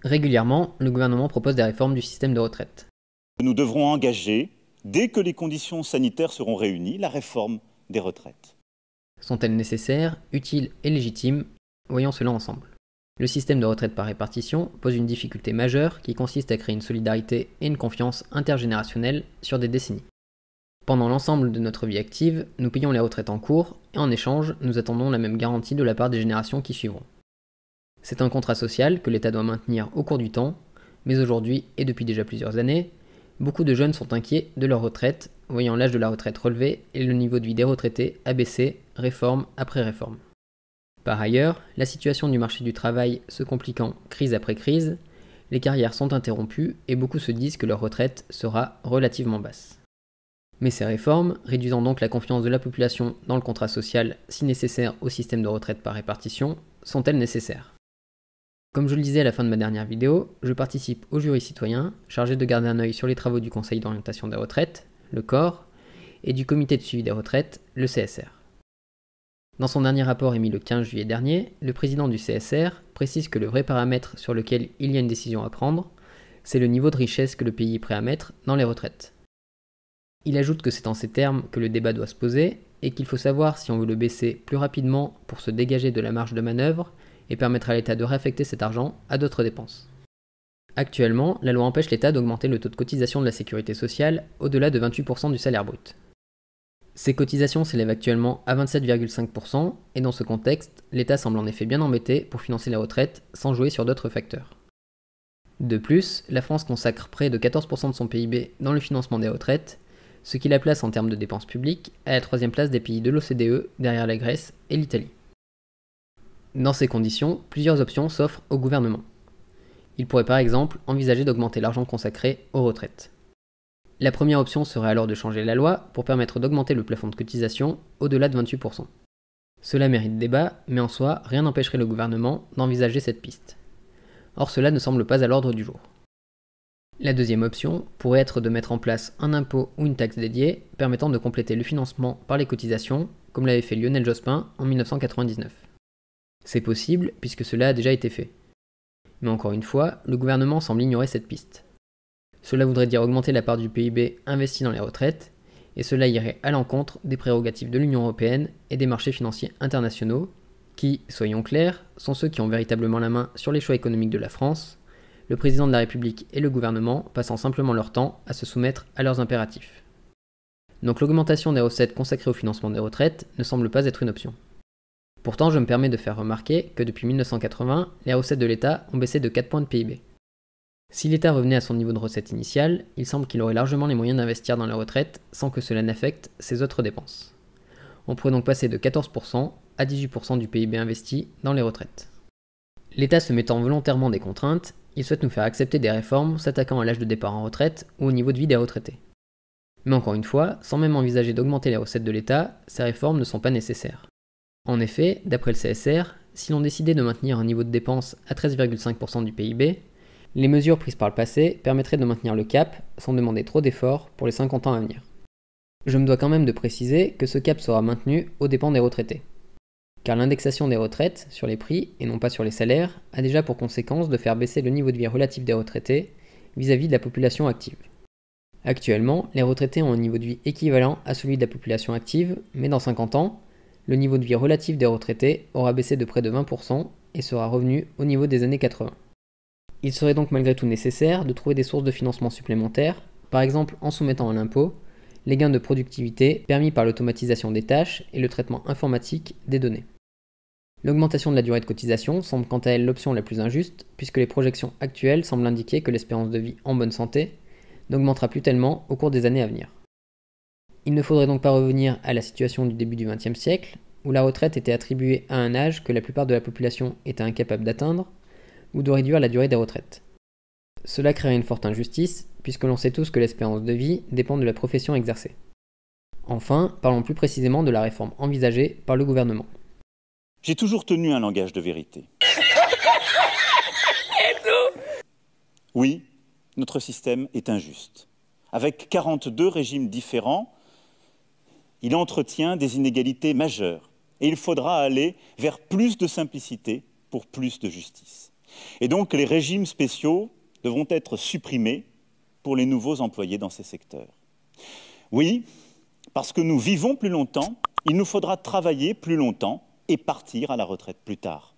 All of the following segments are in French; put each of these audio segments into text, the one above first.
Régulièrement, le gouvernement propose des réformes du système de retraite. Nous devrons engager, dès que les conditions sanitaires seront réunies, la réforme des retraites. Sont-elles nécessaires, utiles et légitimes? Voyons cela ensemble. Le système de retraite par répartition pose une difficulté majeure qui consiste à créer une solidarité et une confiance intergénérationnelle sur des décennies. Pendant l'ensemble de notre vie active, nous payons les retraites en cours et en échange, nous attendons la même garantie de la part des générations qui suivront. C'est un contrat social que l'État doit maintenir au cours du temps, mais aujourd'hui, et depuis déjà plusieurs années, beaucoup de jeunes sont inquiets de leur retraite, voyant l'âge de la retraite relevé et le niveau de vie des retraités abaisser réforme après réforme. Par ailleurs, la situation du marché du travail se compliquant crise après crise, les carrières sont interrompues et beaucoup se disent que leur retraite sera relativement basse. Mais ces réformes, réduisant donc la confiance de la population dans le contrat social si nécessaire au système de retraite par répartition, sont-elles nécessaires? Comme je le disais à la fin de ma dernière vidéo, je participe au jury citoyen, chargé de garder un œil sur les travaux du Conseil d'orientation des retraites, le COR, et du Comité de suivi des retraites, le CSR. Dans son dernier rapport émis le 15 juillet dernier, le président du CSR précise que le vrai paramètre sur lequel il y a une décision à prendre, c'est le niveau de richesse que le pays est prêt à mettre dans les retraites. Il ajoute que c'est en ces termes que le débat doit se poser et qu'il faut savoir si on veut le baisser plus rapidement pour se dégager de la marge de manœuvre et permettre à l'État de réaffecter cet argent à d'autres dépenses. Actuellement, la loi empêche l'État d'augmenter le taux de cotisation de la sécurité sociale au-delà de 28% du salaire brut. Ces cotisations s'élèvent actuellement à 27,5% et dans ce contexte, l'État semble en effet bien embêté pour financer les retraites sans jouer sur d'autres facteurs. De plus, la France consacre près de 14% de son PIB dans le financement des retraites, ce qui la place en termes de dépenses publiques à la troisième place des pays de l'OCDE derrière la Grèce et l'Italie. Dans ces conditions, plusieurs options s'offrent au gouvernement. Il pourrait par exemple envisager d'augmenter l'argent consacré aux retraites. La première option serait alors de changer la loi pour permettre d'augmenter le plafond de cotisation au-delà de 28%. Cela mérite débat, mais en soi, rien n'empêcherait le gouvernement d'envisager cette piste. Or cela ne semble pas à l'ordre du jour. La deuxième option pourrait être de mettre en place un impôt ou une taxe dédiée permettant de compléter le financement par les cotisations, comme l'avait fait Lionel Jospin en 1999. C'est possible puisque cela a déjà été fait. Mais encore une fois, le gouvernement semble ignorer cette piste. Cela voudrait dire augmenter la part du PIB investi dans les retraites, et cela irait à l'encontre des prérogatives de l'Union européenne et des marchés financiers internationaux, qui, soyons clairs, sont ceux qui ont véritablement la main sur les choix économiques de la France, le président de la République et le gouvernement passant simplement leur temps à se soumettre à leurs impératifs. Donc l'augmentation des recettes consacrées au financement des retraites ne semble pas être une option. Pourtant, je me permets de faire remarquer que depuis 1980, les recettes de l'État ont baissé de 4 points de PIB. Si l'État revenait à son niveau de recette initial, il semble qu'il aurait largement les moyens d'investir dans les retraites sans que cela n'affecte ses autres dépenses. On pourrait donc passer de 14% à 18% du PIB investi dans les retraites. L'État se mettant volontairement des contraintes, il souhaite nous faire accepter des réformes s'attaquant à l'âge de départ en retraite ou au niveau de vie des retraités. Mais encore une fois, sans même envisager d'augmenter les recettes de l'État, ces réformes ne sont pas nécessaires. En effet, d'après le CSR, si l'on décidait de maintenir un niveau de dépenses à 13,5% du PIB, les mesures prises par le passé permettraient de maintenir le cap sans demander trop d'efforts pour les 50 ans à venir. Je me dois quand même de préciser que ce cap sera maintenu aux dépens des retraités. Car l'indexation des retraites sur les prix, et non pas sur les salaires, a déjà pour conséquence de faire baisser le niveau de vie relatif des retraités vis-à-vis de la population active. Actuellement, les retraités ont un niveau de vie équivalent à celui de la population active, mais dans 50 ans, le niveau de vie relatif des retraités aura baissé de près de 20% et sera revenu au niveau des années 80. Il serait donc malgré tout nécessaire de trouver des sources de financement supplémentaires, par exemple en soumettant à l'impôt les gains de productivité permis par l'automatisation des tâches et le traitement informatique des données. L'augmentation de la durée de cotisation semble quant à elle l'option la plus injuste, puisque les projections actuelles semblent indiquer que l'espérance de vie en bonne santé n'augmentera plus tellement au cours des années à venir. Il ne faudrait donc pas revenir à la situation du début du XXe siècle, où la retraite était attribuée à un âge que la plupart de la population était incapable d'atteindre, ou de réduire la durée des retraites. Cela créerait une forte injustice, puisque l'on sait tous que l'espérance de vie dépend de la profession exercée. Enfin, parlons plus précisément de la réforme envisagée par le gouvernement. J'ai toujours tenu un langage de vérité. Oui, notre système est injuste. Avec 42 régimes différents, il entretient des inégalités majeures. Et il faudra aller vers plus de simplicité pour plus de justice. Et donc les régimes spéciaux devront être supprimés pour les nouveaux employés dans ces secteurs. Oui, parce que nous vivons plus longtemps, il nous faudra travailler plus longtemps et partir à la retraite plus tard.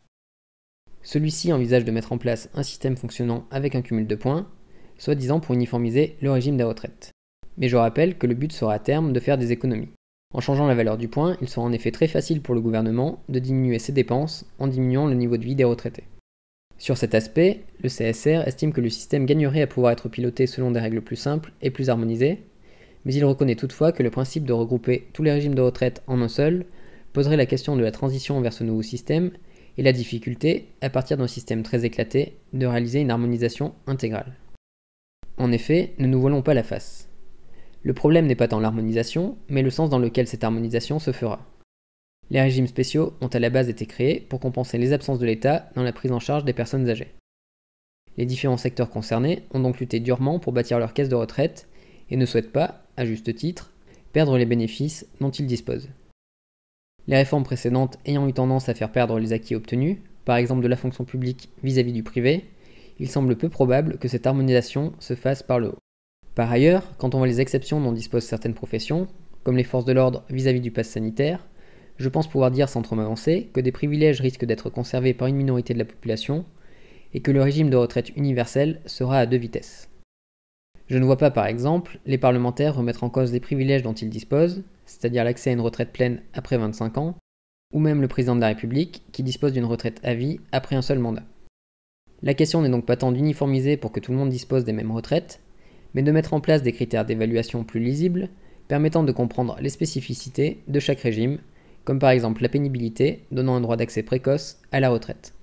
Celui-ci envisage de mettre en place un système fonctionnant avec un cumul de points, soi-disant pour uniformiser le régime des retraites. Mais je rappelle que le but sera à terme de faire des économies. En changeant la valeur du point, il sera en effet très facile pour le gouvernement de diminuer ses dépenses en diminuant le niveau de vie des retraités. Sur cet aspect, le CSR estime que le système gagnerait à pouvoir être piloté selon des règles plus simples et plus harmonisées, mais il reconnaît toutefois que le principe de regrouper tous les régimes de retraite en un seul poserait la question de la transition vers ce nouveau système et la difficulté, à partir d'un système très éclaté, de réaliser une harmonisation intégrale. En effet, ne nous voilons pas la face. Le problème n'est pas tant l'harmonisation, mais le sens dans lequel cette harmonisation se fera. Les régimes spéciaux ont à la base été créés pour compenser les absences de l'État dans la prise en charge des personnes âgées. Les différents secteurs concernés ont donc lutté durement pour bâtir leur caisse de retraite et ne souhaitent pas, à juste titre, perdre les bénéfices dont ils disposent. Les réformes précédentes ayant eu tendance à faire perdre les acquis obtenus, par exemple de la fonction publique vis-à-vis du privé, il semble peu probable que cette harmonisation se fasse par le haut. Par ailleurs, quand on voit les exceptions dont disposent certaines professions, comme les forces de l'ordre vis-à-vis du pass sanitaire, je pense pouvoir dire sans trop m'avancer que des privilèges risquent d'être conservés par une minorité de la population et que le régime de retraite universel sera à deux vitesses. Je ne vois pas par exemple les parlementaires remettre en cause les privilèges dont ils disposent, c'est-à-dire l'accès à une retraite pleine après 25 ans, ou même le président de la République qui dispose d'une retraite à vie après un seul mandat. La question n'est donc pas tant d'uniformiser pour que tout le monde dispose des mêmes retraites, mais de mettre en place des critères d'évaluation plus lisibles, permettant de comprendre les spécificités de chaque régime, comme par exemple la pénibilité donnant un droit d'accès précoce à la retraite.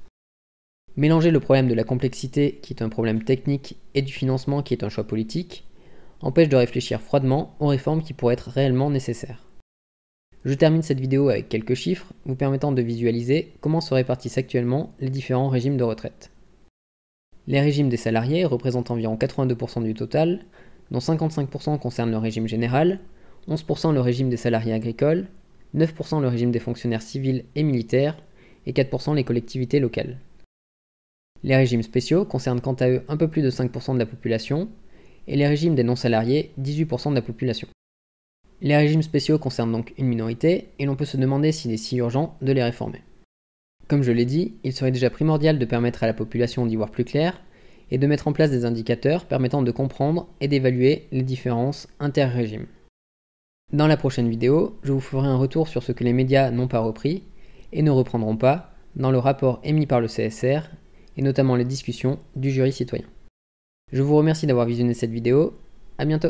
Mélanger le problème de la complexité, qui est un problème technique, et du financement, qui est un choix politique, empêche de réfléchir froidement aux réformes qui pourraient être réellement nécessaires. Je termine cette vidéo avec quelques chiffres vous permettant de visualiser comment se répartissent actuellement les différents régimes de retraite. Les régimes des salariés représentent environ 82% du total, dont 55% concernent le régime général, 11% le régime des salariés agricoles, 9% le régime des fonctionnaires civils et militaires, et 4% les collectivités locales. Les régimes spéciaux concernent quant à eux un peu plus de 5% de la population, et les régimes des non-salariés 18% de la population. Les régimes spéciaux concernent donc une minorité, et l'on peut se demander s'il est si urgent de les réformer. Comme je l'ai dit, il serait déjà primordial de permettre à la population d'y voir plus clair, et de mettre en place des indicateurs permettant de comprendre et d'évaluer les différences inter-régimes. Dans la prochaine vidéo, je vous ferai un retour sur ce que les médias n'ont pas repris, et ne reprendront pas, dans le rapport émis par le CSR, et notamment les discussions du jury citoyen. Je vous remercie d'avoir visionné cette vidéo, à bientôt.